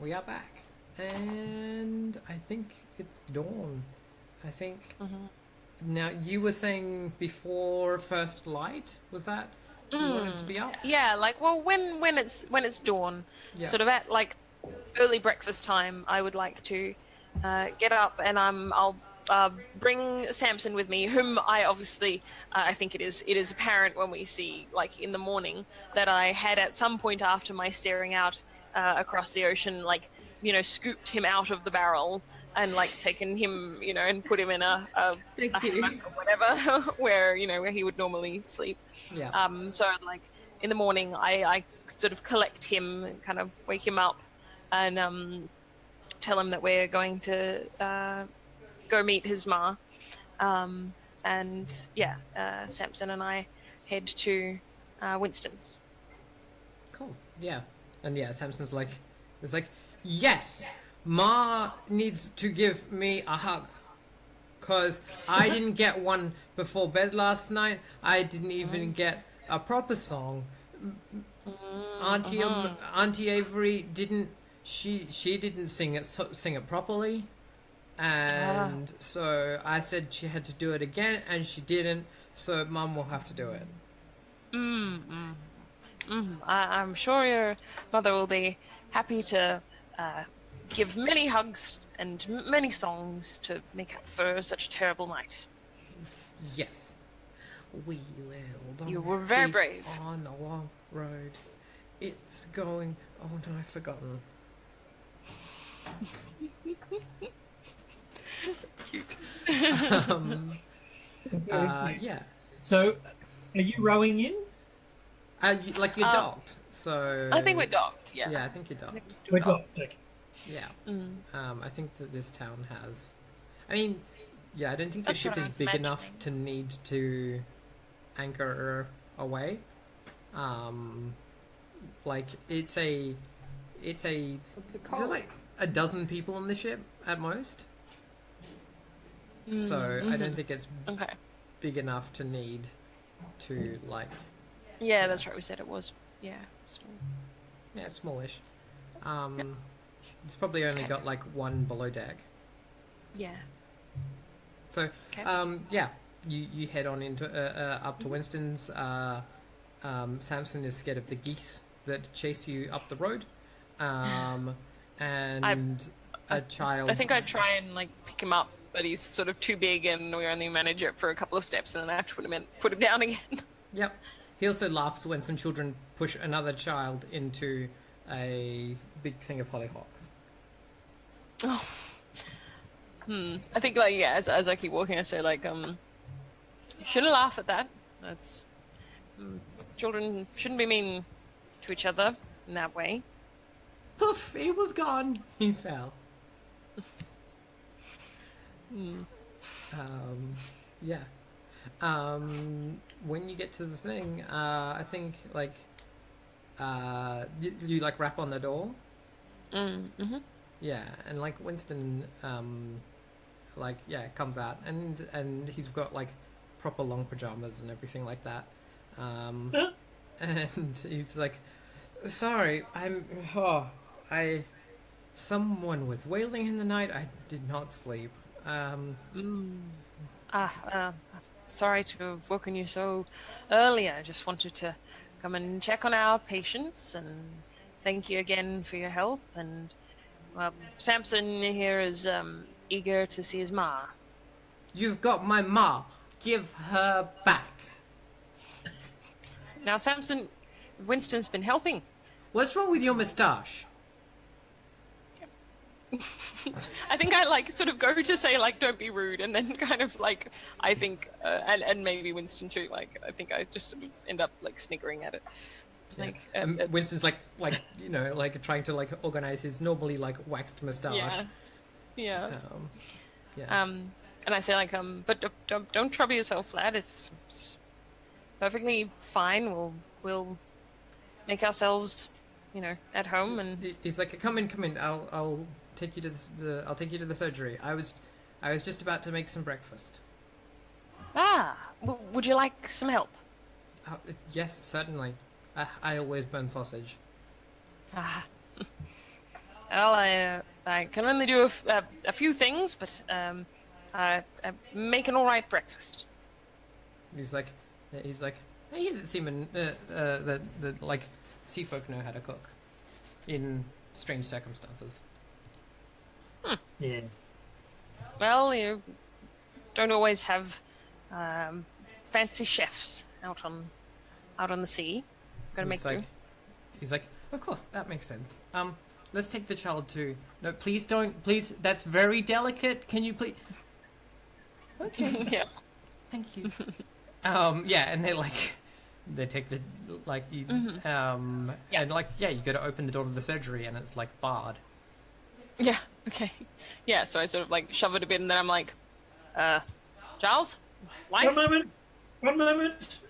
we are back. And I think it's dawn. I think. Now, you were saying before first light, was that? You wanted to be up? Yeah, like well, when it's dawn, Yeah. sort of at like early breakfast time, I would like to get up and I'll bring Samson with me, whom I obviously I think it is apparent when we see like in the morning that I had at some point after my staring out across the ocean, like scooped him out of the barrel and like taken him, and put him in a Thank you. hammock or whatever where he would normally sleep. Yeah. So like in the morning, I sort of collect him and kind of wake him up and tell him that we're going to go meet his ma. And yeah, Samson and I head to Winston's. Cool. Yeah. And yeah, Samson's like, it's like, yes, Ma needs to give me a hug. Because I didn't get one before bed last night. I didn't even get a proper song. Auntie Avery didn't. She didn't sing it properly, and so I said she had to do it again, and she didn't. So Mum will have to do it. I'm sure your mother will be happy to give many hugs and many songs to make up for such a terrible night. Yes, we will. You were very keep brave. on a long road. It's going. Oh no, I've forgotten. Cute. Yeah. So, are you rowing in? Like you're docked. So I think we're docked. Yeah. Yeah, I think you're I think docked. we're still We're docked. docked. Okay. Yeah. I think that this town has. I mean, yeah, I don't think the That's ship what I is was big enough imagining. to need to anchor away. Like it's there's like a dozen people on the ship at most. So I don't think it's Okay. big enough to need to like Yeah, that's right. We said it was. Yeah. Small. yeah, smallish. It's probably only Okay. got like one below deck. Yeah. So, Okay. yeah, you head on into up to Winston's. Samson is scared of the geese that chase you up the road, and a child. I think I try and like pick him up, but he's sort of too big, and we only manage it for a couple of steps, and then I have to put him down again. Yep. He also laughs when some children push another child into a big thing of hollyhocks. Oh. I think like yeah, as I keep walking, I say like you shouldn't laugh at that. That's children shouldn't be mean to each other in that way. Poof! He was gone. He fell. Yeah. When you get to the thing, I think like you like rap on the door. Yeah, and like Winston, like yeah, comes out and he's got like proper long pajamas and everything like that. And he's like, "Sorry, someone was wailing in the night. I did not sleep. Sorry to have woken you so early. I just wanted to come and check on our patients and thank you again for your help. And Samson here is eager to see his ma. You've got my ma. Give her back. Now, Samson, Winston's been helping. What's wrong with your moustache?" I think I like sort of go to say like don't be rude, and then kind of like I think and maybe Winston too. Like I think I just sort of end up like sniggering at it. Like And Winston's like you know like trying to like organize his normally like waxed moustache. yeah. Yeah. And I say like but don't trouble yourself, lad. It's perfectly fine. We'll make ourselves, at home and. He's like, come in. I'll take you to I'll take you to the surgery. I was just about to make some breakfast. Would you like some help? Yes, certainly. I always burn sausage. Well, I can only do a few things, but I make an all right breakfast. He's like, I hear that seamen, that like sea folk know how to cook in strange circumstances. Yeah. Well, you don't always have fancy chefs out on the sea. Gotta make It's like, do. he's like, of course, that makes sense. Let's take the child to. No, please don't. Please, that's very delicate. Can you please? Okay, Yeah. thank you. Yeah, and they take the you, Yeah. and you got to open the door to the surgery, and it's like barred. Yeah. Okay. Yeah. So I sort of like shove it a bit, and then I'm like, Giles, One wife. moment. One moment.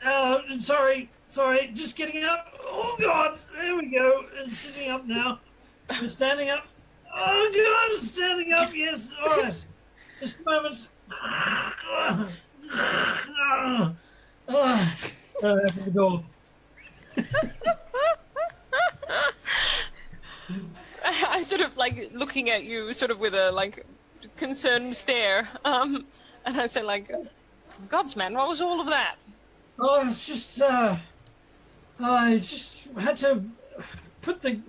Sorry. Just getting up. Oh God. There we go. It's sitting up now. It's standing up. Oh God. It's standing up. Yes. All right. Just a moment. Open the door. I sort of like looking at you, sort of with a like concerned stare. And I say like, Gods, man, what was all of that? Oh, it's just. I just had to put the.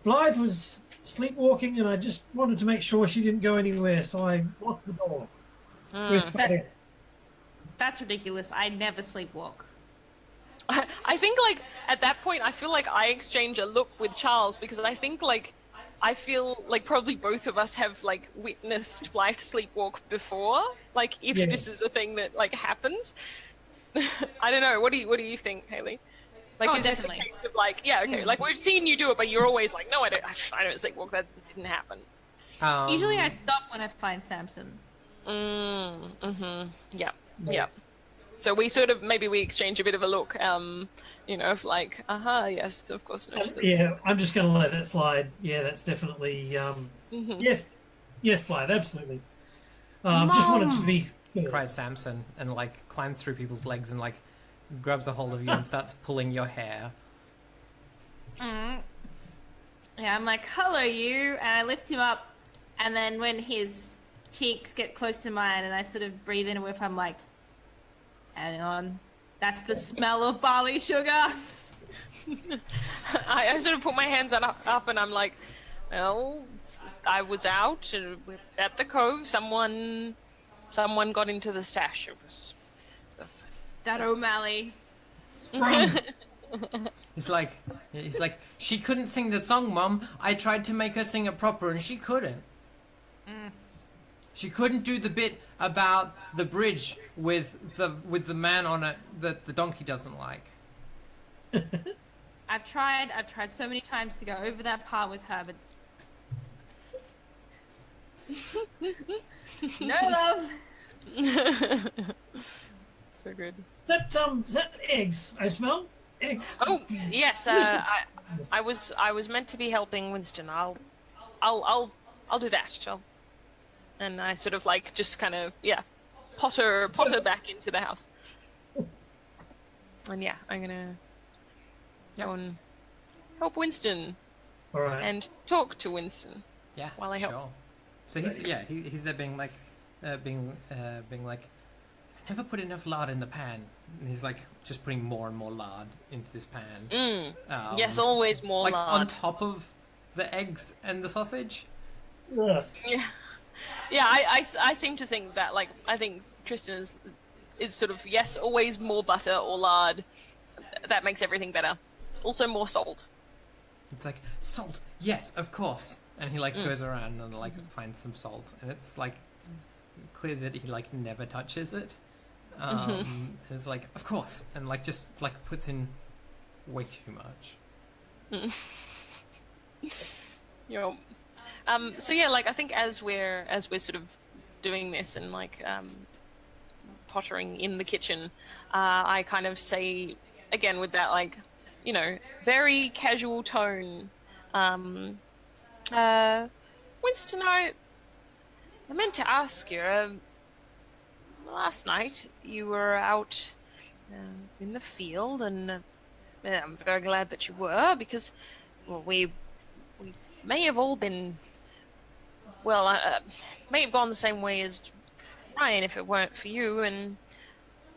Blythe was sleepwalking, and I just wanted to make sure she didn't go anywhere, so I locked the door. With That's ridiculous. I never sleepwalk. I think like at that point I feel like I exchange a look with Charles because I think like I feel like probably both of us have like witnessed Blythe sleepwalk before. Like if Yeah. this is a thing that like happens. I don't know. What do you think, Haley? Like, Oh, is this a definitely. case of like, yeah, okay, like we've seen you do it, but you're always like, no, I don't sleepwalk. That didn't happen. Usually I stop when I find Samson. Yeah, yeah. So we sort of maybe we exchange a bit of a look, of like, yes, of course. No, Yeah, I'm just going to let that slide. Yeah, that's definitely yes, Blythe, absolutely. Just wanted to be. Cries Samson and like climbs through people's legs and like grabs a hold of you and starts pulling your hair. Yeah, I'm like, hello, you. And I lift him up. And then when his cheeks get close to mine and I sort of breathe in a whiff, I'm like, hang on. That's the smell of barley sugar. I sort of put my hands up and I'm like, well, I was out at the cove. Someone got into the stash. It was That O'Malley. He's like, she couldn't sing the song, Mum. I tried to make her sing it proper, and she couldn't. She couldn't do the bit about the bridge with the man on it that the donkey doesn't like. I've tried so many times to go over that part with her, but no love. so good. Is that eggs? I smell eggs. Oh yes, I was meant to be helping Winston. I'll do that. And I sort of like just kind of potter back into the house. And I'm gonna go and help Winston All right. and talk to Winston. Yeah, While I help. Sure. So he's there being like, being like, I never put enough lard in the pan. And he's like just putting more and more lard into this pan. Yes, always more like lard. on top of the eggs and the sausage. Yeah. Yeah. I seem to think that like I think Tristan is sort of always more butter or lard. That makes everything better. Also more salt. It's like salt. Yes, of course. And he like goes around and like finds some salt, and it's like clear that he like never touches it. And it's like, of course, and like just like puts in way too much. So like I think as we're sort of doing this and like pottering in the kitchen, I kind of say again with that like very casual tone, Winston, I meant to ask you, last night you were out in the field, and I'm very glad that you were, because we may have all been, well, may have gone the same way as Ryan if it weren't for you, and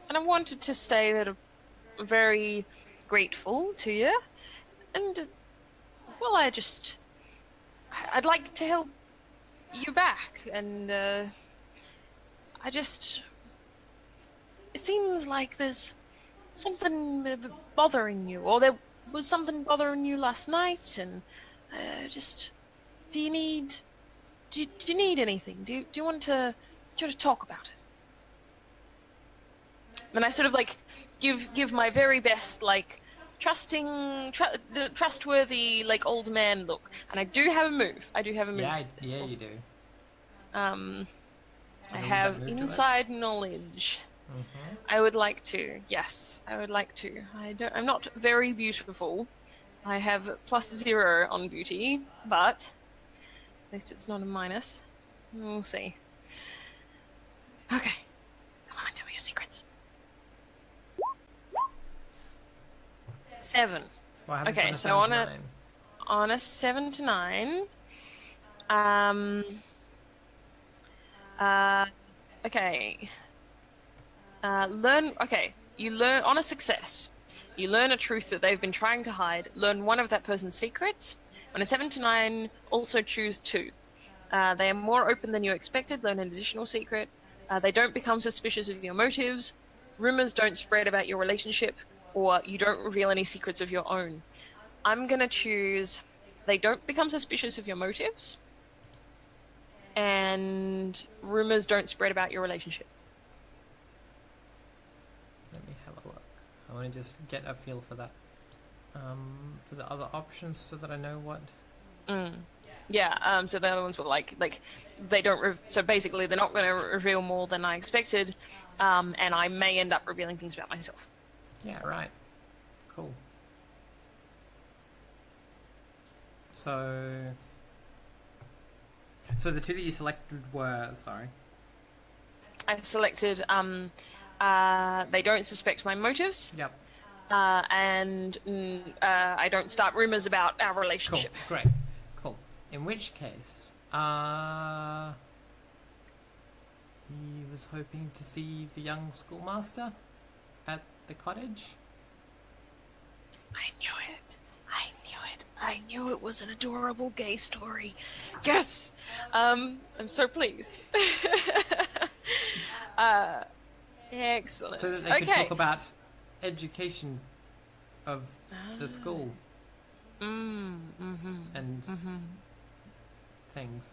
I wanted to say that I'm very grateful to you, and well, I'd like to help you back, and I just, it seems like there's something bothering you, or there was something bothering you last night, and just, do you need, do you need anything? Do you want to talk about it? And I sort of like give my very best, like, trustworthy, like, old man look. And I do have a move. I do have a move. Yeah, you do. I have inside knowledge. Mm-hmm. I would like to. Yes, I would like to. I'm not very beautiful. I have +0 on beauty, but at least it's not a minus. We'll see. Okay. Come on, tell me your secrets. 7. What happens Okay, on a so 7 to 9? on a 7 to 9, okay. You learn on a success. You learn a truth that they've been trying to hide. Learn one of that person's secrets. On a 7 to 9, also choose 2. They are more open than you expected. Learn an additional secret. They don't become suspicious of your motives. Rumors don't spread about your relationship, or you don't reveal any secrets of your own. I'm gonna choose they don't become suspicious of your motives, and rumors don't spread about your relationship. Let me have a look. I want to just get a feel for that. For the other options, so that I know what. Yeah. So the other ones were like they don't. So basically, they're not going to reveal more than I expected, and I may end up revealing things about myself. Yeah. Right. Cool. So the 2 that you selected were, sorry. I selected. They don't suspect my motives. Yep. And I don't start rumors about our Cool. relationship. Great. Cool. In which case, he was hoping to see the young schoolmaster at the cottage. I knew it. I knew it was an adorable gay story. Yes. I'm so pleased. Excellent. So that they could talk about education of the school and things.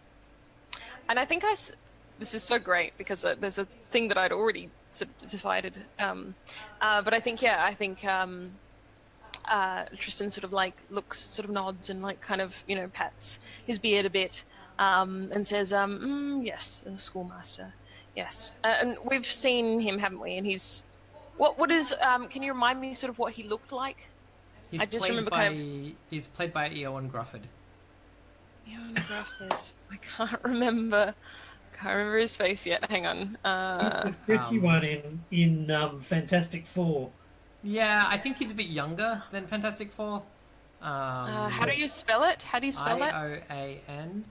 And I think this is so great because there's a thing that I'd already sort of decided. But I think Tristan sort of like looks, sort of nods and like kind of, pats his beard a bit, and says, yes, the schoolmaster. Yes. And we've seen him, haven't we? And he's, what is, can you remind me sort of what he looked like? He's played by Eoin Grufford. Eoin Grufford. I can't remember his face yet. Hang on. The tricky one in Fantastic Four. Yeah, I think he's a bit younger than Fantastic Four. How do you spell it? Ioan.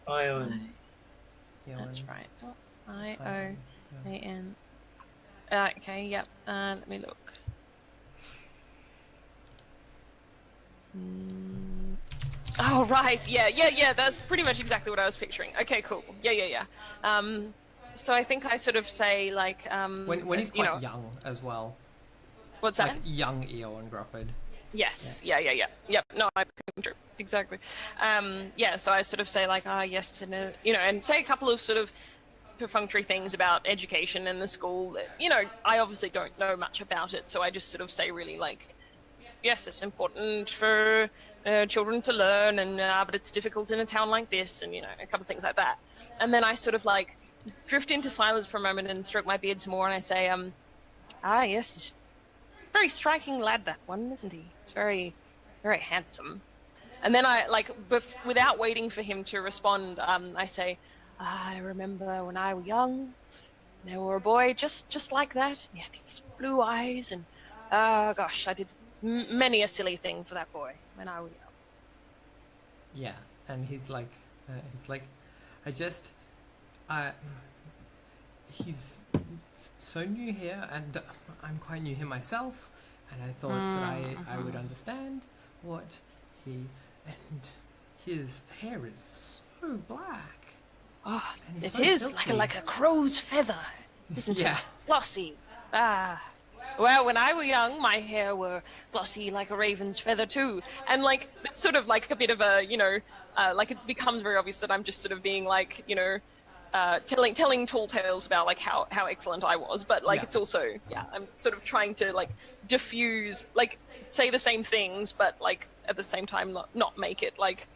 Ioan. That's right. Ioan. Okay, yep. Let me look. Oh, right. Yeah. That's pretty much exactly what I was picturing. Okay, cool. Yeah. So I think I sort of say, like... when he's quite young as well. What's that? Like young Eoin Grufford. Yes. Yeah. Yep. No, I true. Exactly. So I sort of say, like, yes, and and say a couple of sort of perfunctory things about education and the school. I obviously don't know much about it, so I just sort of say really like, yes, it's important for children to learn, and but it's difficult in a town like this, and a couple of things like that. And then I sort of like drift into silence for a moment and stroke my beard some more, and I say, yes, very striking lad, that one, isn't he? It's very, very handsome. And then I like, without waiting for him to respond, I say, I remember when I was young, there were a boy just like that. He had these blue eyes, and gosh, I did many a silly thing for that boy when I was young. Yeah. and he's like, I just, he's so new here, and I'm quite new here myself, and I thought that I would understand what he, and his hair is so black. Oh, And it so is silky. like a crow's feather, isn't Yeah. it? Glossy. Well, when I was young, my hair were glossy like a raven's feather too, and like it's sort of like a bit of a, like it becomes very obvious that I'm just sort of being like, telling tall tales about like how excellent I was, but like Yeah. it's also I'm sort of trying to like diffuse, like say the same things, but like at the same time not make it like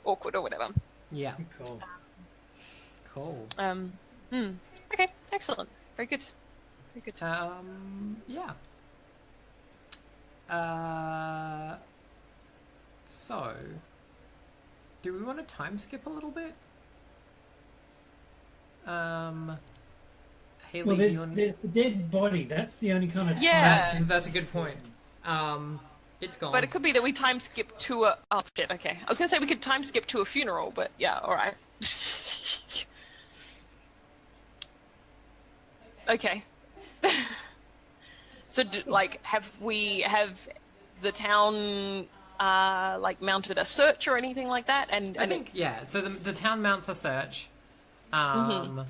awkward or whatever. Yeah. Cool. Cool. Okay, excellent, very good, very good. Yeah. So, do we want to time skip a little bit? Haley, Well, do you want... there's the dead body. That's the only kind of Yeah. That's a good point. It's gone. But it could be that we time skip to a. Oh shit! Okay, I was gonna say we could time skip to a funeral, but yeah, all right. Okay. So, have the town like mounted a search or anything like that? And I think yeah. So the town mounts a search, and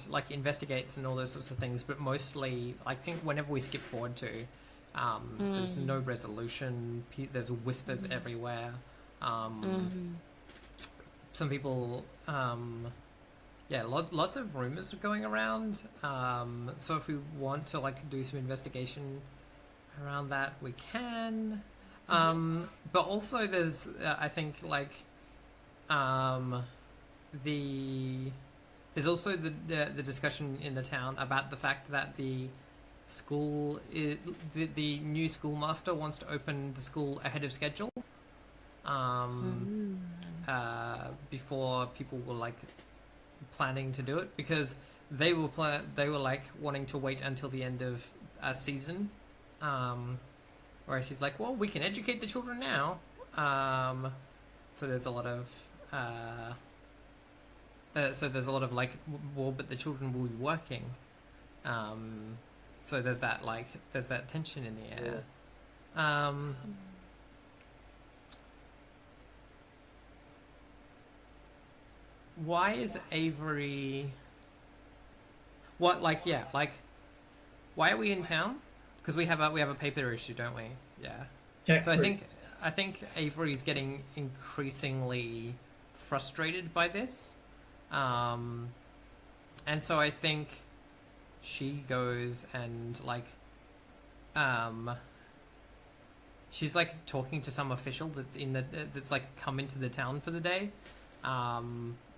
like investigates and all those sorts of things. But mostly, I think whenever we skip forward to, there's no resolution. There's whispers everywhere. Some people, lots of rumors are going around. So if we want to like do some investigation around that, we can. But also there's, I think like, there's also the discussion in the town about the fact that the school the new schoolmaster wants to open the school ahead of schedule. Before people were like planning to do it, because they were like wanting to wait until the end of a season, whereas he's like, well, we can educate the children now. So there's a lot of like, well, but the children will be working. So there's that tension in the air. Why is Avery... What, like, yeah, like, why are we in town? Because we have a paper issue, don't we? Yeah. So I think Avery's getting increasingly frustrated by this. And so I think she goes and, like, she's, like, talking to some official that's, like, come into the town for the day.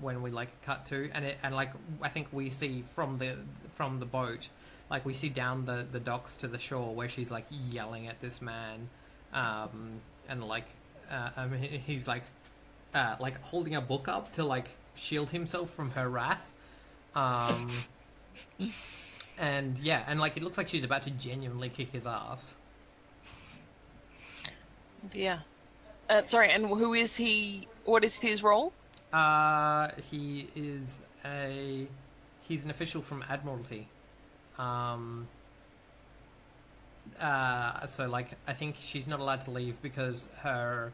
When we like cut to, and like I think we see from the boat, like we see down the docks to the shore where she's like yelling at this man, and like he's like holding a book up to like shield himself from her wrath, and yeah, and like it looks like she's about to genuinely kick his ass. Yeah. Sorry, and who is he? What is his role? He's an official from Admiralty. So like I think she's not allowed to leave because her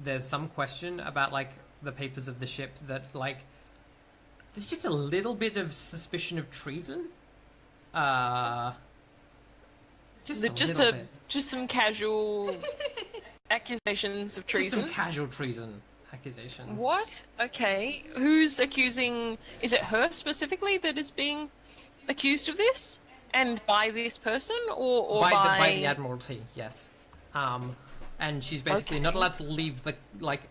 there's some question about like the papers of the ship that like there's just a little bit of suspicion of treason. Just some casual accusations of treason. Just some casual treason accusations. What? Okay. Who's accusing... Is it her specifically that is being accused of this? And by this person? Or by the Admiralty, yes. And she's basically not allowed to leave the, like,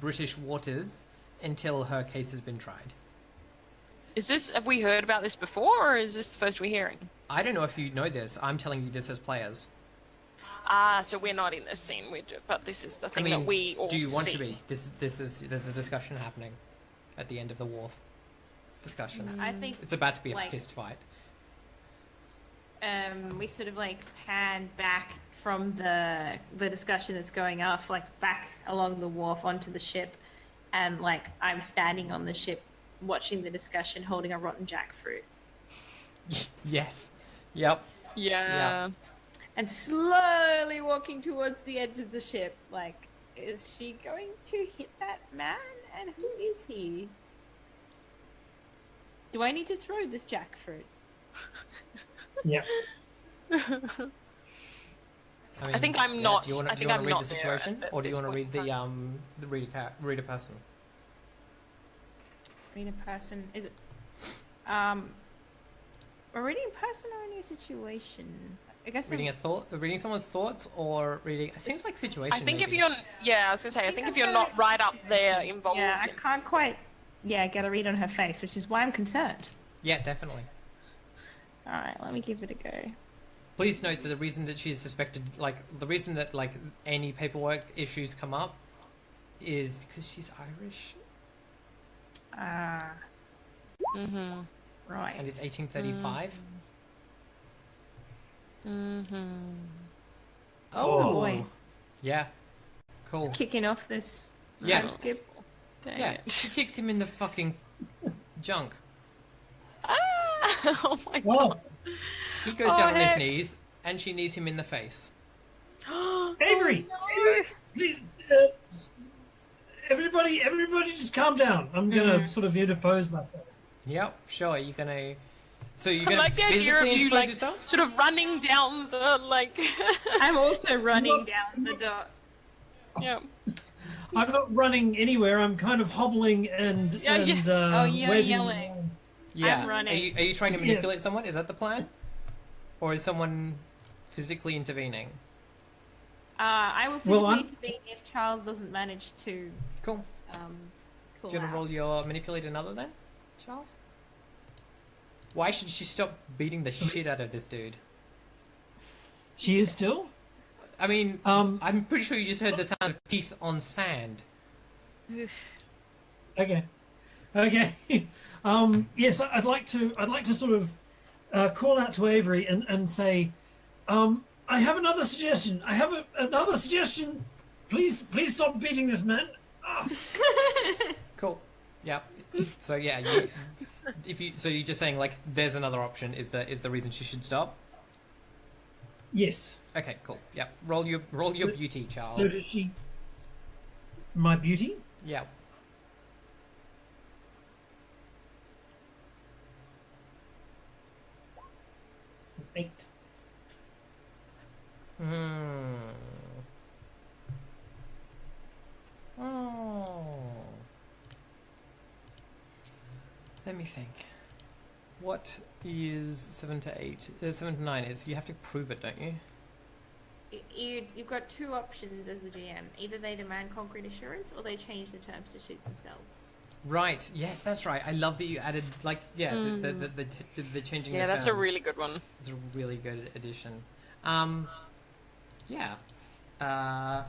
British waters until her case has been tried. Have we heard about this before, or is this the first we're hearing? I don't know if you know this. I'm telling you this as players. So we're not in this scene, but this is the thing that we all see. Do you want to be? There's a discussion happening at the end of the wharf discussion. I think It's about to be a like, fist fight. we sort of like pan back from the discussion that's going off, like back along the wharf onto the ship, and like I'm standing on the ship watching the discussion, holding a rotten jackfruit. Yes. Yep. Yeah. And slowly walking towards the edge of the ship, like, is she going to hit that man? And who is he? Do I need to throw this jackfruit? Yeah. I think I'm not. Do you want I to think I'm read not the there situation, at or do you this want to point read in time. the reader person? Read a person. Is it we're reading a person or reading a situation? I guess Reading someone's thoughts, or reading. It seems like situation. I think maybe. if you're, I was gonna say, I think if you're not right up there involved. Yeah, I can't quite get a read on her face, which is why I'm concerned. Yeah, definitely. Alright, let me give it a go. Please note that the reason that she's suspected, like, the reason that, like, any paperwork issues come up is because she's Irish. Mm-hmm. Right. And it's 1835. Mm-hmm. Oh, boy. Yeah. Cool. It's kicking off this Yeah. time skip. Dang Yeah, it. she kicks him in the fucking junk. Ah! Oh my Oh, god. He goes Oh, down on his heck. knees, and she knees him in the face. Avery! Avery, please, everybody, just calm down. I'm gonna sort of interpose myself. Yep, sure. You're gonna. So you're I gonna like the idea of physically you, expose like, yourself? sort of running down the, like... I'm also running down the dock. yeah. I'm not running anywhere. I'm kind of hobbling and Yeah, yes. Oh, you're waving yelling. around. Yeah. I'm running. Are you trying to Yes. manipulate someone? Is that the plan? Or is someone physically intervening? I will Well, physically I'm- intervene if Charles doesn't manage to Cool. pull Do you want to out. roll your manipulate another then, Charles? Why should she stop beating the shit out of this dude? She is still. I mean, Um. I'm pretty sure you just heard the sound of teeth on sand. Okay. Okay. Yes, I'd like to sort of call out to Avery and say, I have another suggestion. I have another suggestion. Please stop beating this man. Ah. Cool. Yep. So yeah, so you're just saying, like, there's another option is the reason she should stop? Yes. Okay, cool. Yep. Roll your beauty, Charles. So does she? My beauty? Yeah. Eight. Hmm. Oh. Let me think. What is 7 to 8? 7 to 9 is you have to prove it, don't you? You've got two options as the GM. Either they demand concrete assurance or they change the terms to suit themselves. Right. Yes, that's right. I love that you added, like, the changing. Yeah, the that's a terms. really good one. It's a really good addition. Yeah. Well,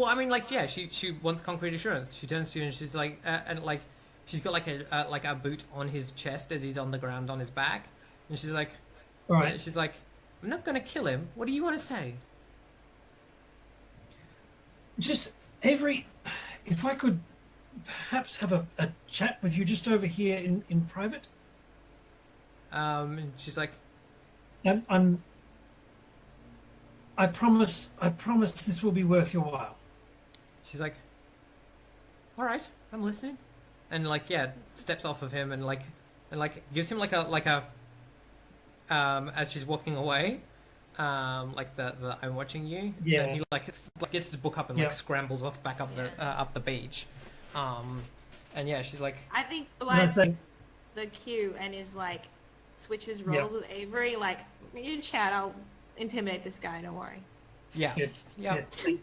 I mean, like, yeah, she wants concrete assurance. She turns to you and she's like, and like, she's got like a boot on his chest as he's on the ground on his back, and she's like, All right. she's like, I'm not gonna kill him. What do you want to say? Just Avery, if I could perhaps have a chat with you just over here in private. And she's like, I promise this will be worth your while. she's like, all right, I'm listening, and like, yeah, steps off of him and gives him like a as she's walking away, like the I'm watching you. Yeah. And he gets his book up and Yeah. like scrambles off back up the beach. And yeah, she's like, I think And I like say, the cue and is like switches roles with Avery. Like, you chat, I'll intimidate this guy. Don't worry. yeah, Good. yeah. Yes. And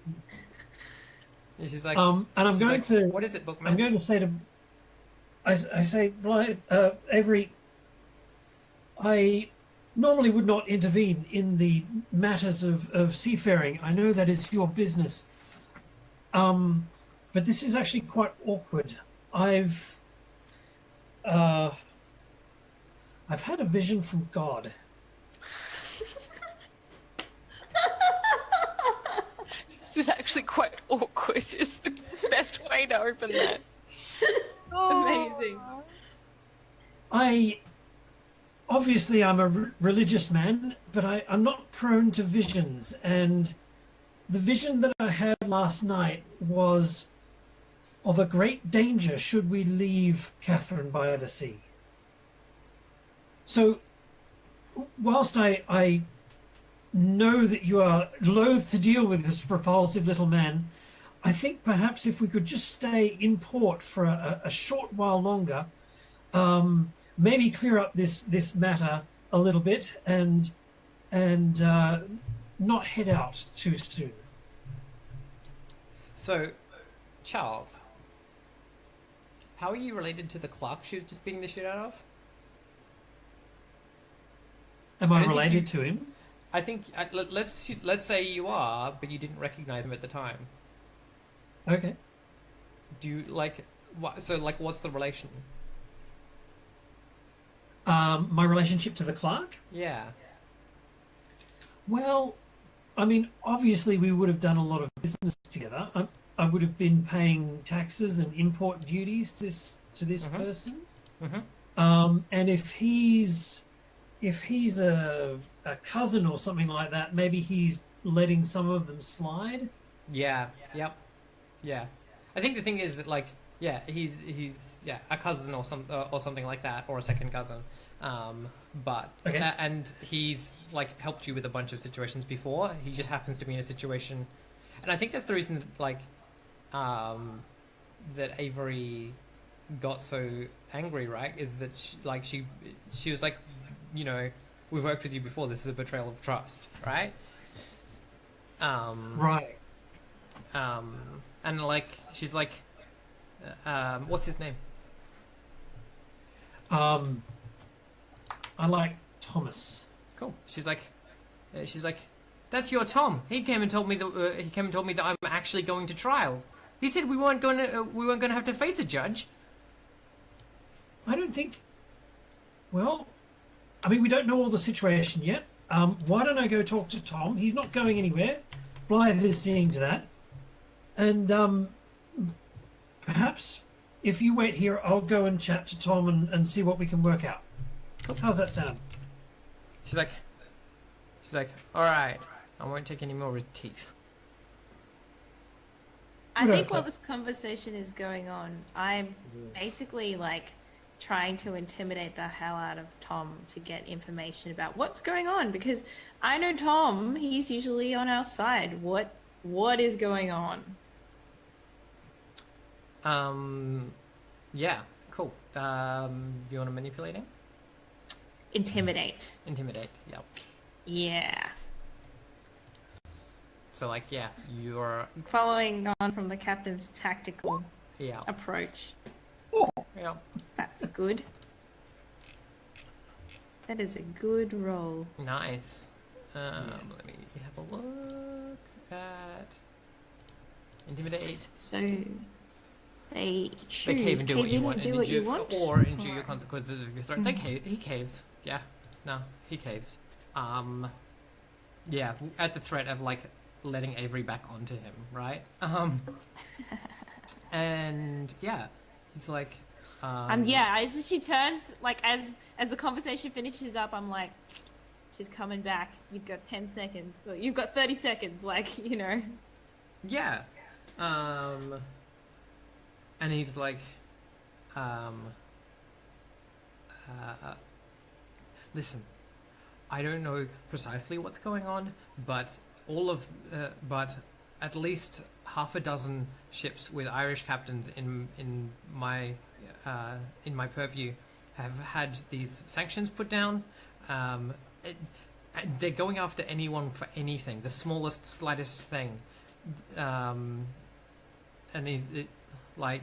she's like, And I'm she's going like, to. what is it, bookman? I'm going to say to. I say, Blythe, Avery. I normally would not intervene in the matters of seafaring. I know that is your business. But this is actually quite awkward. I've had a vision from God. awkward is the best way to open that. Amazing. Obviously, I'm a religious man, but I'm not prone to visions. And the vision that I had last night was of a great danger should we leave Catherine by the sea. So, whilst I know that you are loath to deal with this repulsive little man, I think perhaps if we could just stay in port for a short while longer, maybe clear up this matter a little bit and not head out too soon. So, Charles, how are you related to the clerk she was just beating the shit out of? Am I don't think related you- to him? I think let's say you are, but you didn't recognize him at the time. Okay. Do you like what? So like, what's the relation? My relationship to the clerk? Yeah. Well, I mean, obviously we would have done a lot of business together. I would have been paying taxes and import duties to this Mhm. person. Mm-hmm. And if he's a cousin or something like that, maybe he's letting some of them slide. Yeah. Yep. Yeah. I think the thing is that like, yeah, he's a cousin or something like that, or a second cousin. But Okay. and he's like helped you with a bunch of situations before. He just happens to be in a situation, and I think that's the reason like that Avery got so angry, right? Is that she was like, you know, we've worked with you before. This is a betrayal of trust, right? Right. And like she's like, what's his name? I like Thomas. Cool. She's like, that's your Tom. He came and told me that I'm actually going to trial. He said we weren't going to have to face a judge. I don't think. Well, I mean, we don't know all the situation yet. Why don't I go talk to Tom? He's not going anywhere. Blythe is seeing to that. And perhaps if you wait here, I'll go and chat to Tom and see what we can work out. How's that sound? She's like, all right, I won't take any more with teeth. I Good think okay. while this conversation is going on, I'm basically like trying to intimidate the hell out of Tom to get information about what's going on, because I know Tom, he's usually on our side. What is going on? Yeah, cool. You want to manipulate him? Intimidate. Intimidate. Yep. Yeah. So like, yeah, you're Following on from the captain's tactical yeah. approach. Yeah. That's good. That is a good roll. Nice. Let me have a look at intimidate. So they choose. They cave and do what you want, do and what you endure, want. or endure your consequences of your threat. He caves. Yeah. No, he caves. Yeah, at the threat of like letting Avery back onto him, right? And yeah, he's like, Yeah. She turns like as the conversation finishes up. I'm like, she's coming back. You've got 10 seconds. Or you've got 30 seconds. Like, you know. yeah, and he's like, listen, I don't know precisely what's going on, but but at least half a dozen ships with Irish captains in my purview have had these sanctions put down. And they're going after anyone for anything, the smallest, slightest thing. And he's like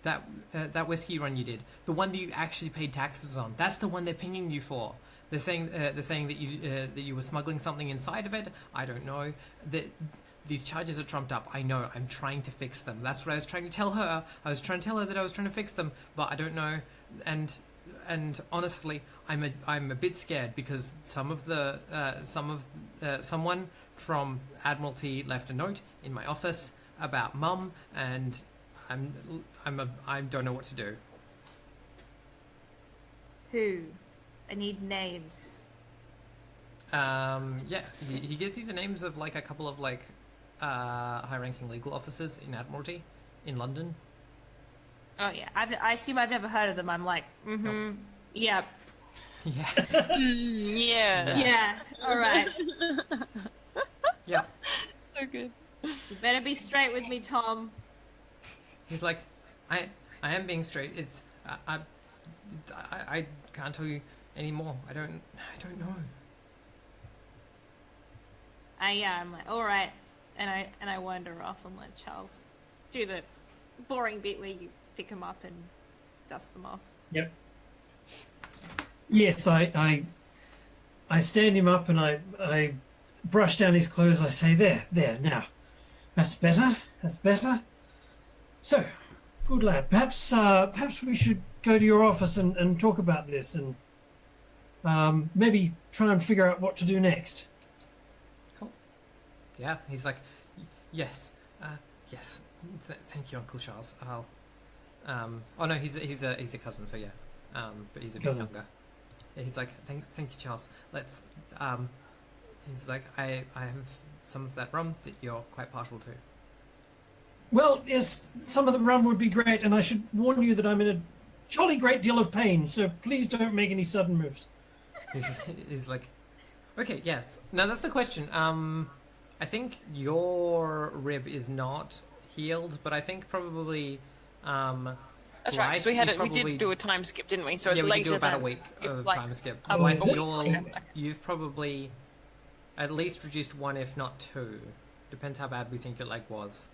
that whiskey run you did, the one that you actually paid taxes on. That's the one they're pinging you for. They're saying that you were smuggling something inside of it. I don't know. These charges are trumped up. I know. I'm trying to fix them. That's what I was trying to tell her. I was trying to tell her that I was trying to fix them, but I don't know. And honestly, I'm a bit scared because someone from Admiralty left a note in my office about Mum, and I don't know what to do. Who? I need names. Yeah, he gives you the names of like a couple of like high-ranking legal officers in Admiralty in London. Oh yeah, I assume I've never heard of them. I'm like, yeah, Yeah, Yes. yeah, all right. yeah. So good. You better be straight with me, Tom. He's like, I am being straight. It's I can't tell you anymore. I don't know. I'm like, all right, and I wander off and let Charles do the boring bit where you pick them up and dust them off. Yep. Yes, I stand him up and I brush down his clothes. I say, there, now. That's better. So, good lad. Perhaps we should go to your office and talk about this and maybe try and figure out what to do next. Cool. Yeah, he's like, yes, yes. Thank you, Uncle Charles. I'll. Oh no, he's a cousin, so yeah. But he's a bit Cousin. younger. Yeah, he's like, thank you, Charles. Let's. He's like, I have some of that rum that you're quite partial to. Well, yes, some of the rum would be great, and I should warn you that I'm in a jolly great deal of pain, so please don't make any sudden moves. He's like, okay, yes. Now that's the question. I think your rib is not healed, but I think probably. That's right, because we probably, did do a time skip, didn't we? So it's yeah, we later did do about than, a week it's of like time skip. a Blythe, week. you've probably at least reduced one, if not two. Depends how bad we think your leg was.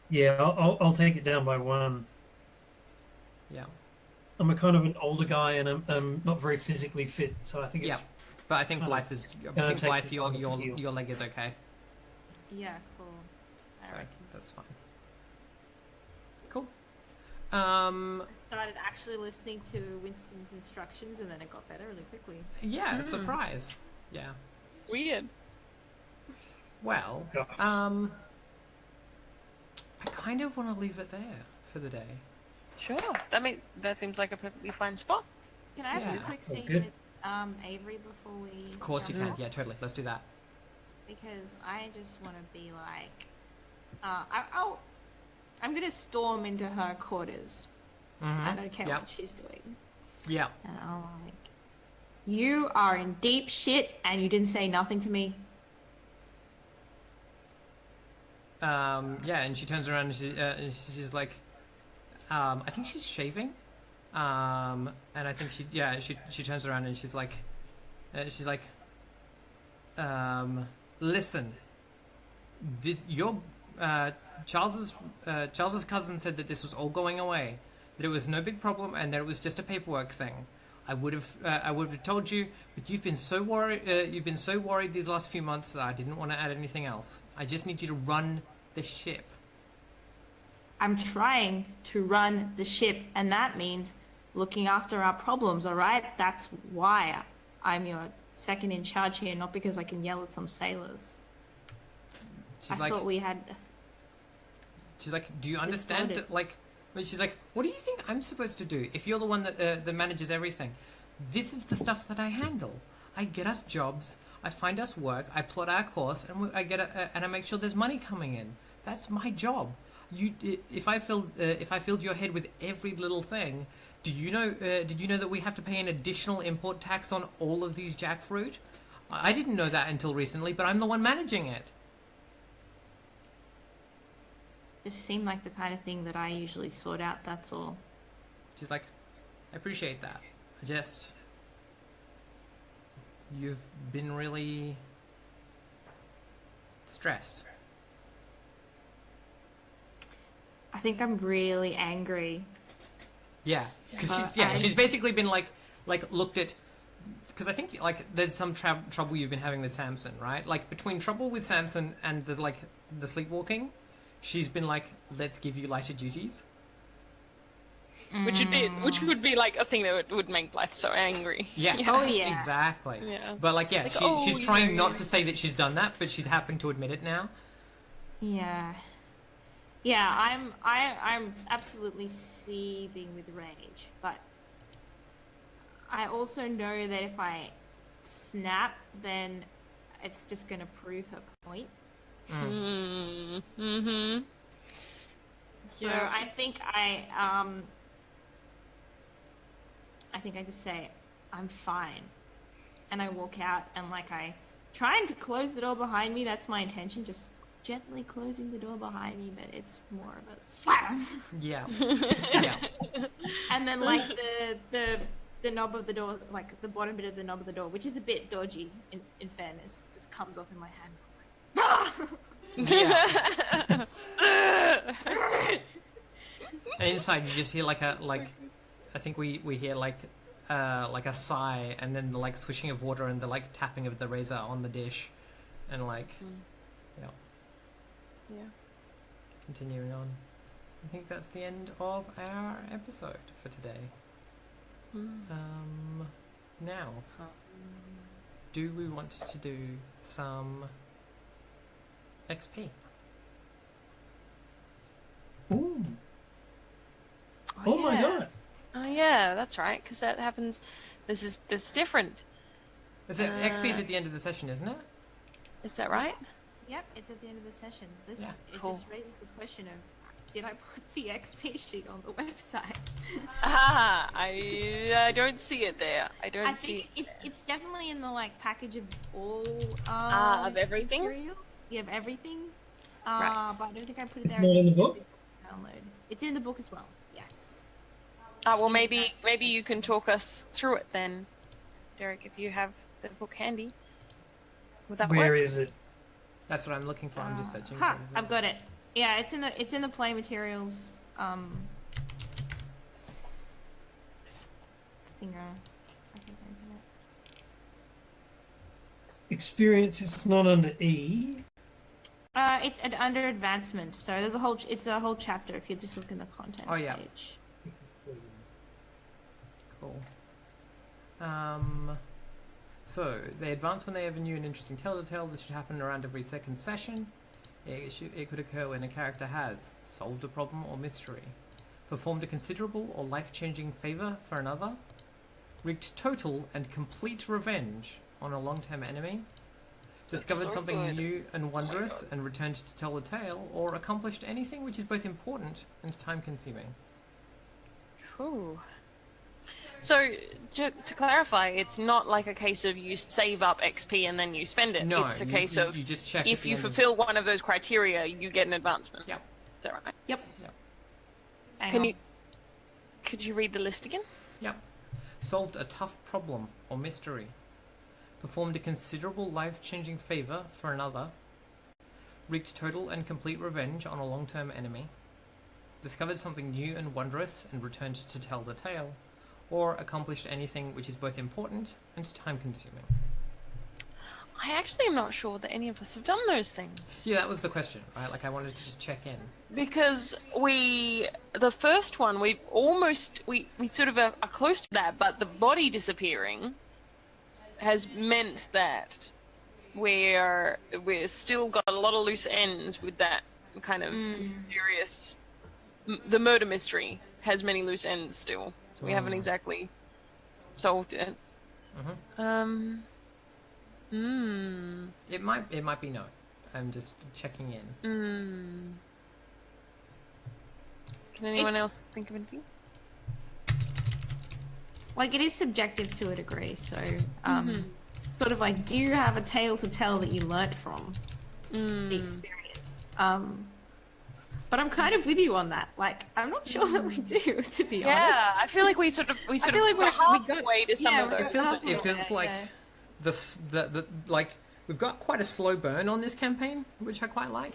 Yeah, I'll take it down by one. Yeah. I'm a kind of an older guy, and I'm not very physically fit, so I think it's Yeah, but I think Blythe is. I think take Blythe, the time to heal. your leg is okay. Yeah, cool. I So reckon. that's fine. Cool. I started actually listening to Winston's instructions, and then it got better really quickly. Yeah, surprise. Yeah. Weird. Well, Gosh. I kind of want to leave it there for the day. Sure. That seems like a perfectly fine spot. Can I have Yeah. a quick That's scene good. with Avery before we? Of course you jump can. off? Yeah, totally. Let's do that. Because I just want to be like, I'm gonna storm into her quarters. I don't care Yep. what she's doing, Yeah. and I'm like, you are in deep shit, and you didn't say nothing to me. Yeah, and she turns around and she's like, I think she's shaving, and I think she turns around and she's like, listen, your Charles's cousin said that this was all going away, that it was no big problem, and that it was just a paperwork thing. I would have told you, but you've been so worried. You've been so worried these last few months that I didn't want to add anything else. I just need you to run the ship. I'm trying to run the ship, and that means looking after our problems. All right, that's why I'm your second in charge here, not because I can yell at some sailors. She's I like, thought we had. she's like, do you understand? sorted. Like, when she's like, what do you think I'm supposed to do if you're the one that manages everything? This is the stuff that I handle. I get us jobs. I find us work. I plot our course, and and I make sure there's money coming in. That's my job. If I filled your head with every little thing, did you know that we have to pay an additional import tax on all of these jackfruit? I didn't know that until recently, but I'm the one managing it. Just seemed like the kind of thing that I usually sort out. That's all. She's like, I appreciate that. You've been really stressed. I think I'm really angry. Yeah, because But she's basically been like looked at, because I think like there's some trouble you've been having with Samson, right? Like between trouble with Samson and the sleepwalking, she's been like, let's give you lighter duties. which would be like a thing that would make Blythe so angry. Yeah. Oh, yeah. Exactly. Yeah. But like, yeah, Like, she's you trying know, not to say that she's done that, but she's having to admit it now. Yeah. Yeah, I'm absolutely seething with rage, but I also know that if I snap, then it's just going to prove her point. Mm-hmm. So Yeah. I think I just say I'm fine, and I walk out and like I trying to close the door behind me. That's my intention, just gently closing the door behind me, but it's more of a slam. Yeah. Yeah. And then like the knob of the door, like the bottom bit of the knob of the door, which is a bit dodgy in fairness, just comes off in my hand. Yeah. And inside you just hear I think we hear like a sigh, and then the like swishing of water and the like tapping of the razor on the dish, and like Yeah. continuing on. I think that's the end of our episode for today. Now, do we want to do some XP? Ooh. Oh my yeah. god. Oh yeah, that's right. Because that happens. This is different. Is it XP's at the end of the session, isn't it? Is that right? Yep, it's at the end of the session. This Yeah. it Cool. just raises the question of, did I put the XP sheet on the website? I don't see it there. I don't I see. think it's definitely in the like package of all of everything? materials. You have everything. Right. But I don't think I put it It's there. not as in the a book? Download. It's in the book as well. Yes. Well, maybe you can talk us through it then, Derek, if you have the book handy. Would that Where work? is it? That's what I'm looking for. I'm just searching. Ha! for it as well. I've got it. Yeah, it's in the play materials. Finger. I can open it. Experience, it's not under E. It's under advancement. So there's it's a whole chapter if you just look in the contents Oh, yeah. page. Cool. So, they advance when they have a new and interesting tale to tell. This should happen around every second session. It could occur when a character has solved a problem or mystery, performed a considerable or life-changing favour for another, wreaked total and complete revenge on a long-term enemy, discovered so something good. new and wondrous God. and returned to tell the tale, or accomplished anything which is both important and time-consuming. Ooh. So, to clarify, it's not like a case of you save up XP and then you spend it. No, it's a you- case you- of you just check at if the you end of- fulfill one of those criteria, you get an advancement. Yep. Is that right? Yep. Yep. Hang on. Could you read the list again? Yep. Solved a tough problem or mystery. Performed a considerable life-changing favour for another. Wreaked total and complete revenge on a long-term enemy. Discovered something new and wondrous and returned to tell the tale. Or accomplished anything which is both important and time-consuming. I actually am not sure that any of us have done those things. Yeah, that was the question, right? Like, I wanted to just check in. Because the first one, we sort of are close to that, but the body disappearing has meant that we're still got a lot of loose ends with that kind of mysterious. The murder mystery has many loose ends still, so we haven't exactly solved it. It might be no. I'm just checking in. Can anyone It's- else think of anything? Like it is subjective to a degree, so sort of like, do you have a tale to tell that you learnt from the experience? But I'm kind of with you on that. Like, I'm not sure that we do, to be honest. Yeah, I feel like we sort of feel like got halfway to some of we're those. halfway It feels there, like yeah. the like we've got quite a slow burn on this campaign, which I quite like.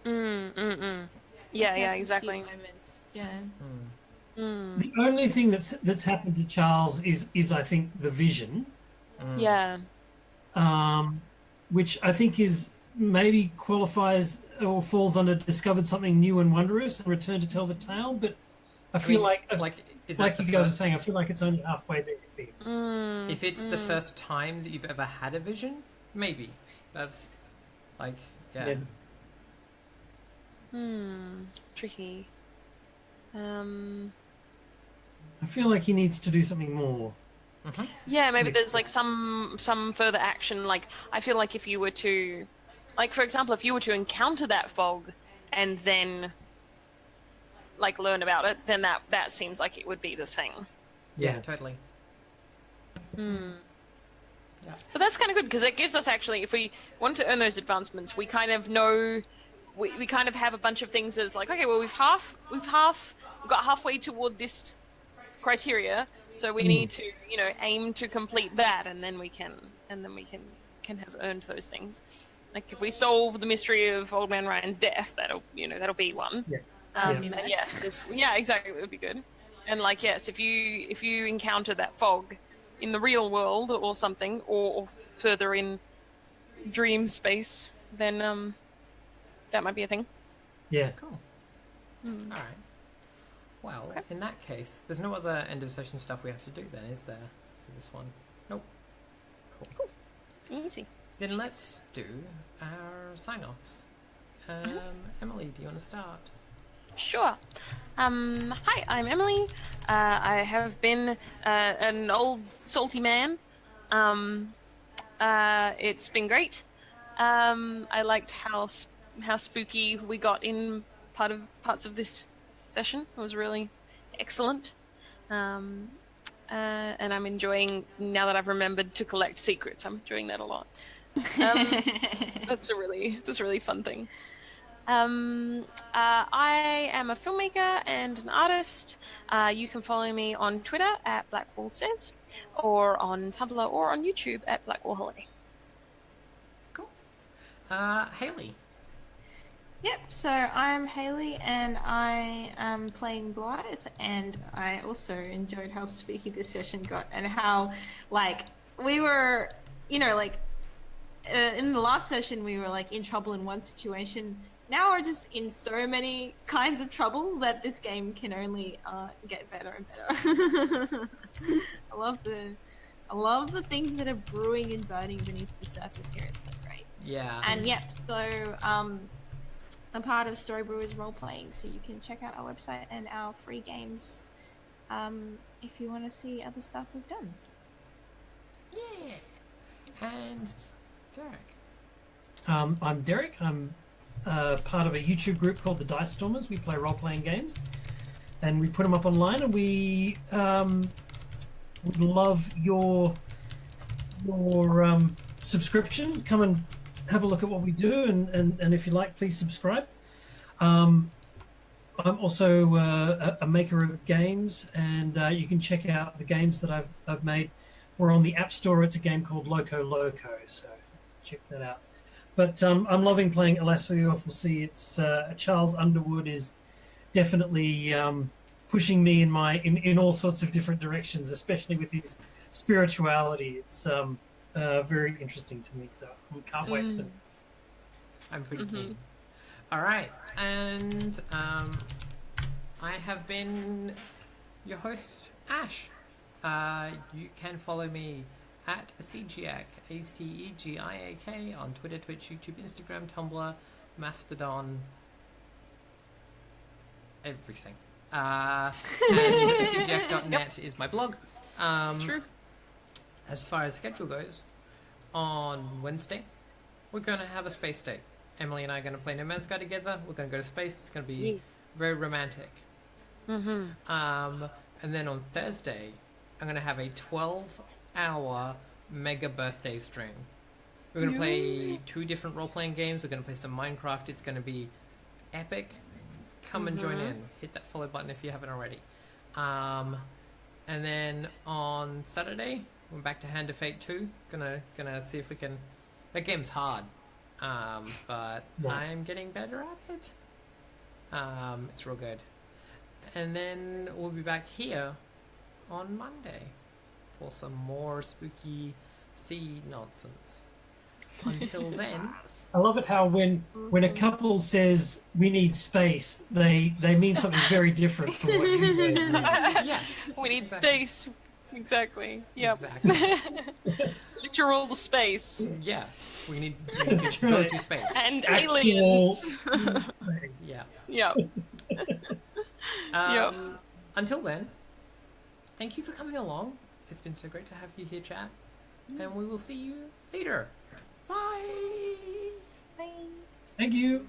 Yeah, Let's yeah, have some key exactly. moments. Yeah. The only thing that's happened to Charles is I think the vision, Yeah. which I think is maybe qualifies or falls under discovered something new and wondrous and returned to tell the tale. But I feel mean, like is like that you the guys are first? saying, I feel like it's only halfway there for you. If it's the first time that you've ever had a vision, maybe that's like yeah. Tricky. Um, I feel like he needs to do something more. yeah, maybe With there's like some further action. Like I feel like if you were to, like for example, if you were to encounter that fog and then like learn about it, then that seems like it would be the thing. Yeah, totally. Yeah. But that's kind of good because it gives us actually, if we want to earn those advancements, we kind of know, we kind of have a bunch of things as like, okay, well we've got halfway toward this criteria, so we need to aim to complete that, and then we can have earned those things. Like if we solve the mystery of Old Man Ryan's death, that'll be one. Yeah. And yes, exactly, it would be good. And like yes, if you encounter that fog in the real world or something, or further in dream space, then that might be a thing. Yeah. Cool. All right. Well, in that case, there's no other end of session stuff we have to do then, is there? For this one? Nope. Cool. Easy. Then let's do our sign-offs. Emily, do you want to start? Sure. Hi, I'm Emily. I have been an old salty man. It's been great. I liked how spooky we got in parts of this session. It was really excellent. And I'm enjoying, now that I've remembered to collect secrets, I'm enjoying that a lot. That's a really fun thing. I am a filmmaker and an artist. You can follow me on Twitter at BlackwallSays, or on Tumblr or on YouTube at BlackwallHolly. Cool. Haley. Yep, so I'm Haley and I am playing Blythe, and I also enjoyed how spooky this session got and how, like, we were, in the last session we were, like, in trouble in one situation. Now we're just in so many kinds of trouble that this game can only get better and better. I love the things that are brewing and burning beneath the surface here. It's so great. Yeah. And yep, so I'm part of Storybrewers Role Playing, so you can check out our website and our free games if you want to see other stuff we've done. Yeah. And Derek. I'm Derek. I'm part of a YouTube group called the Dice Stormers. We play role-playing games, and we put them up online. And we would love your subscriptions. Come and have a look at what we do, and if you like, please subscribe. I'm also a maker of games, and you can check out the games that I've made. We're on the App Store. It's a game called Loco Loco, so check that out. But I'm loving playing Alas for the Awful Sea. It's Charles Underwood is definitely pushing me in all sorts of different directions, especially with his spirituality. It's very interesting to me, so I can't wait for them. I'm pretty keen. All right, and I have been your host, Ash. You can follow me at Acegiak, ACEGIAK, on Twitter, Twitch, YouTube, Instagram, Tumblr, Mastodon, everything. And Acegiak.net is my blog. It's true. As far as schedule goes, on Wednesday, we're going to have a space date. Emily and I are going to play No Man's Sky together. We're going to go to space. It's going to be very romantic. And then on Thursday, I'm going to have a 12-hour mega birthday stream. We're going to play 2 different role-playing games. We're going to play some Minecraft. It's going to be epic. Come and join in. Hit that follow button if you haven't already. And then on Saturday, we're back to Hand of Fate 2. Gonna see if we can... That game's hard. But I'm getting better at it. It's real good. And then we'll be back here on Monday for some more spooky sea nonsense. until then, I love it how when a couple says we need space, they mean something very different from what you guys mean. yeah, We need exactly. space. Exactly. Yep. Exactly. Literal space. Yeah, we need to That's go right. to space. And Actual aliens. Yeah. Yep. Yep. Until then, thank you for coming along. It's been so great to have you here, chat. And we will see you later. Bye. Bye. Thank you.